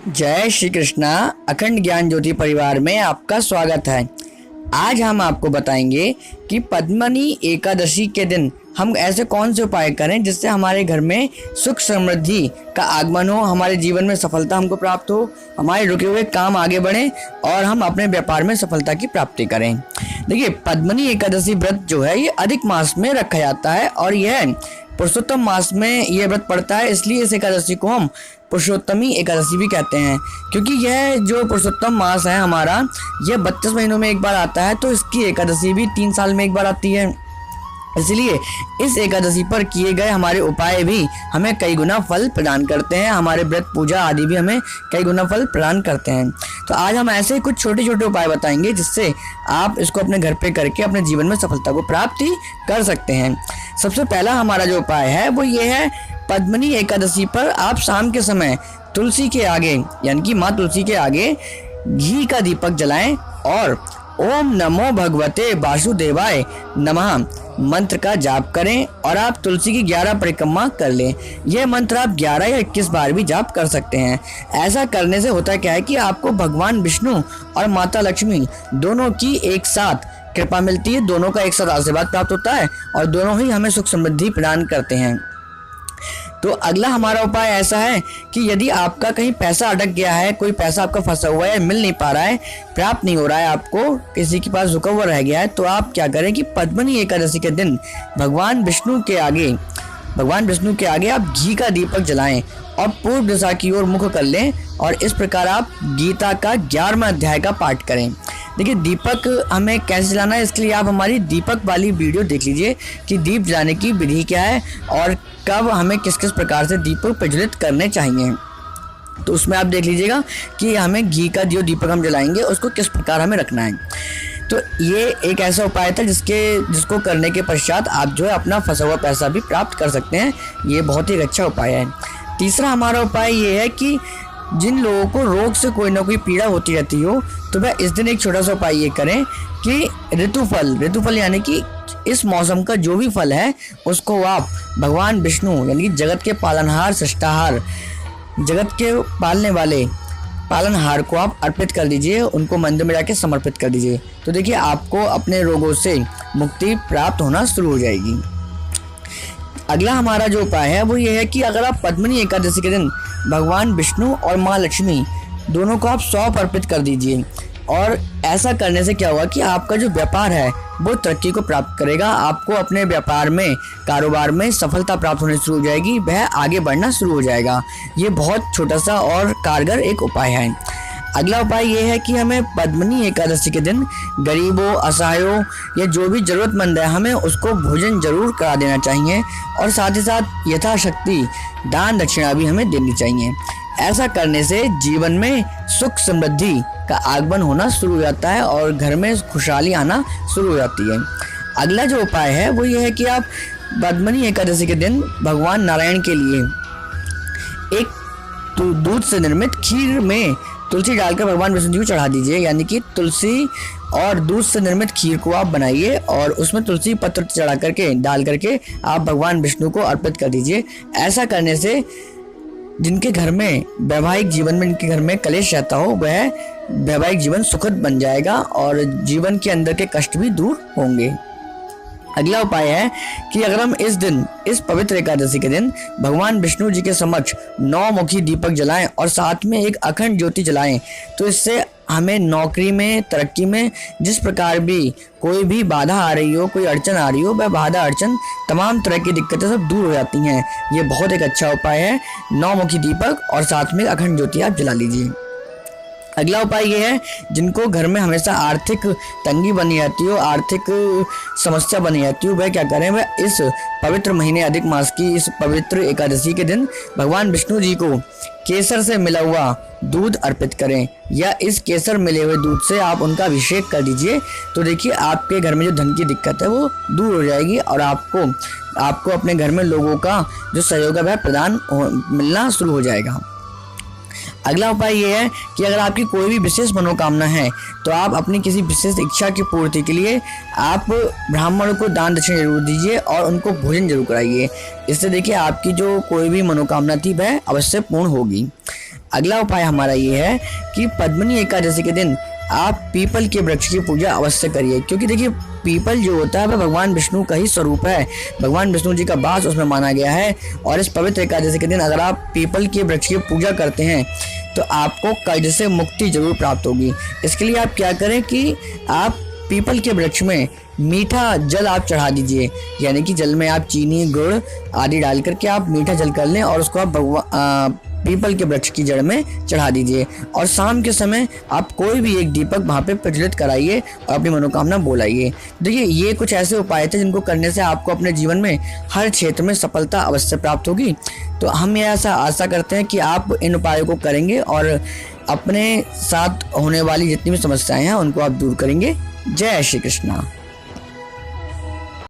जय श्री कृष्णा। अखंड ज्ञान ज्योति परिवार में आपका स्वागत है। आज हम आपको बताएंगे कि पद्मनी एकादशी के दिन हम ऐसे कौन से उपाय करें जिससे हमारे घर में सुख समृद्धि का आगमन हो, हमारे जीवन में सफलता हमको प्राप्त हो, हमारे रुके हुए काम आगे बढ़ें और हम अपने व्यापार में सफलता की प्राप्ति करें। देखिए, पद्मनी एकादशी व्रत जो है ये अधिक मास में रखा जाता है और यह पुरुषोत्तम मास में यह व्रत पड़ता है, इसलिए इस एकादशी को हम पुरुषोत्तमी एकादशी भी कहते हैं। क्योंकि यह जो पुरुषोत्तम मास है हमारा, यह 32 महीनों में एक बार आता है, तो इसकी एकादशी भी 3 साल में एक बार आती है। इसलिए इस एकादशी पर किए गए हमारे उपाय भी हमें कई गुना फल प्रदान करते हैं, हमारे व्रत पूजा आदि भी हमें कई गुना फल प्रदान करते हैं। तो आज हम ऐसे कुछ छोटे छोटे उपाय बताएंगे जिससे आप इसको अपने घर पे करके अपने जीवन में सफलता को प्राप्ति कर सकते हैं। सबसे पहला हमारा जो उपाय है वो ये है, पद्मनी एकादशी पर आप शाम के समय तुलसी के आगे यानी कि माँ तुलसी के आगे घी का दीपक जलाएं और ओम नमो भगवते वासुदेवाय नमः मंत्र का जाप करें और आप तुलसी की 11 परिक्रमा कर लें। यह मंत्र आप 11 या 21 बार भी जाप कर सकते हैं। ऐसा करने से होता क्या है कि आपको भगवान विष्णु और माता लक्ष्मी दोनों की एक साथ कृपा मिलती है, दोनों का एक साथ आशीर्वाद प्राप्त होता है और दोनों ही हमें सुख समृद्धि प्रदान करते हैं। तो अगला हमारा उपाय ऐसा है कि यदि आपका कहीं पैसा अटक गया है, कोई पैसा आपका फंसा हुआ है, मिल नहीं पा रहा है, प्राप्त नहीं हो रहा है, आपको किसी के पास रुका हुआ रह गया है, तो आप क्या करें कि पद्मनी एकादशी के दिन भगवान विष्णु के आगे आप घी का दीपक जलाएं और पूर्व दिशा की ओर मुख कर लें और इस प्रकार आप गीता का 11वां अध्याय का पाठ करें। देखिए, दीपक हमें कैसे जलाना है, इसके लिए आप हमारी दीपक वाली वीडियो देख लीजिए कि दीप जलाने की विधि क्या है और कब हमें किस किस प्रकार से दीपक प्रज्वलित करने चाहिए। तो उसमें आप देख लीजिएगा कि हमें घी का जो दीपक हम जलाएंगे उसको किस प्रकार हमें रखना है। तो ये एक ऐसा उपाय था जिसको करने के पश्चात आप जो है अपना फंसा हुआ पैसा भी प्राप्त कर सकते हैं। ये बहुत ही अच्छा उपाय है। तीसरा हमारा उपाय ये है कि जिन लोगों को रोग से कोई ना कोई पीड़ा होती रहती हो, तो वह इस दिन एक छोटा सा उपाय ये करें कि ऋतुफल यानी कि इस मौसम का जो भी फल है उसको आप भगवान विष्णु यानी कि जगत के पालनहार सृष्टाहार, जगत के पालने वाले पालनहार को आप अर्पित कर दीजिए, उनको मंदिर में जाके समर्पित कर दीजिए। तो देखिए, आपको अपने रोगों से मुक्ति प्राप्त होना शुरू हो जाएगी। अगला हमारा जो उपाय है वो ये है कि अगर आप पद्मनी एकादशी के दिन भगवान विष्णु और माँ लक्ष्मी दोनों को आप सौंप अर्पित कर दीजिए और ऐसा करने से क्या होगा कि आपका जो व्यापार है वो तरक्की को प्राप्त करेगा, आपको अपने व्यापार में कारोबार में सफलता प्राप्त होनी शुरू हो जाएगी, वह आगे बढ़ना शुरू हो जाएगा। ये बहुत छोटा सा और कारगर एक उपाय है। अगला उपाय ये है कि हमें पद्मनी एकादशी के दिन गरीबों, असहायों या जो भी जरूरतमंद है हमें उसको भोजन जरूर करा देना चाहिए और साथ ही साथ यथाशक्ति दान दक्षिणा भी हमें देनी चाहिए। ऐसा करने से जीवन में सुख समृद्धि का आगमन होना शुरू हो जाता है और घर में खुशहाली आना शुरू हो जाती है। अगला जो उपाय है वो ये है कि आप पद्मनी एकादशी के दिन भगवान नारायण के लिए एक दूध से निर्मित खीर में तुलसी डालकर भगवान विष्णु जी को चढ़ा दीजिए। यानी कि तुलसी और दूध से निर्मित खीर को आप बनाइए और उसमें तुलसी पत्र चढ़ा करके डाल करके आप भगवान विष्णु को अर्पित कर दीजिए। ऐसा करने से जिनके घर में वैवाहिक जीवन में जिनके घर में कलेश रहता हो वह वैवाहिक जीवन सुखद बन जाएगा और जीवन के अंदर के कष्ट भी दूर होंगे। अगला उपाय है कि अगर हम इस पवित्र एकादशी के दिन भगवान विष्णु जी के समक्ष 9 मुखी दीपक जलाएं और साथ में एक अखंड ज्योति जलाएं, तो इससे हमें नौकरी में, तरक्की में जिस प्रकार भी कोई भी बाधा आ रही हो, कोई अड़चन आ रही हो, वह बाधा अड़चन तमाम तरह की दिक्कतें सब दूर हो जाती हैं। ये बहुत एक अच्छा उपाय है। 9 मुखी दीपक और साथ में अखंड ज्योति आप जला लीजिए। अगला उपाय ये है, जिनको घर में हमेशा आर्थिक तंगी बनी रहती हो, आर्थिक समस्या बनी रहती हो, वह क्या करें, वह इस पवित्र महीने अधिक मास की इस पवित्र एकादशी के दिन भगवान विष्णु जी को केसर से मिला हुआ दूध अर्पित करें या इस केसर मिले हुए दूध से आप उनका अभिषेक कर दीजिए। तो देखिए, आपके घर में जो धन की दिक्कत है वो दूर हो जाएगी और आपको अपने घर में लोगों का जो सहयोग है वह मिलना शुरू हो जाएगा। अगला उपाय ये है कि अगर आपकी कोई भी विशेष मनोकामना है तो आप अपनी किसी विशेष इच्छा की पूर्ति के लिए आप ब्राह्मणों को दान दक्षिणा जरूर दीजिए और उनको भोजन जरूर कराइए। इससे देखिए आपकी जो कोई भी मनोकामना थी वह अवश्य पूर्ण होगी। अगला उपाय हमारा ये है कि पद्मनी एकादशी के दिन आप पीपल के वृक्ष की पूजा अवश्य करिए, क्योंकि देखिए पीपल जो होता है वह भगवान विष्णु का ही स्वरूप है, भगवान विष्णु जी का वास उसमें माना गया है। और इस पवित्र एकादशी के दिन अगर आप पीपल के वृक्ष की पूजा करते हैं तो आपको कर्ज से मुक्ति जरूर प्राप्त होगी। इसके लिए आप क्या करें कि आप पीपल के वृक्ष में मीठा जल आप चढ़ा दीजिए, यानी कि जल में आप चीनी गुड़ आदि डाल करके आप मीठा जल कर लें और उसको आप पीपल के वृक्ष की जड़ में चढ़ा दीजिए। और शाम के समय आप कोई भी एक दीपक वहाँ पे प्रज्वलित कराइए और अपनी मनोकामना बोलाइए। देखिए ये कुछ ऐसे उपाय थे जिनको करने से आपको अपने जीवन में हर क्षेत्र में सफलता अवश्य प्राप्त होगी। तो हम ये ऐसा आशा करते हैं कि आप इन उपायों को करेंगे और अपने साथ होने वाली जितनी भी समस्याएं हैं उनको आप दूर करेंगे। जय श्री कृष्णा।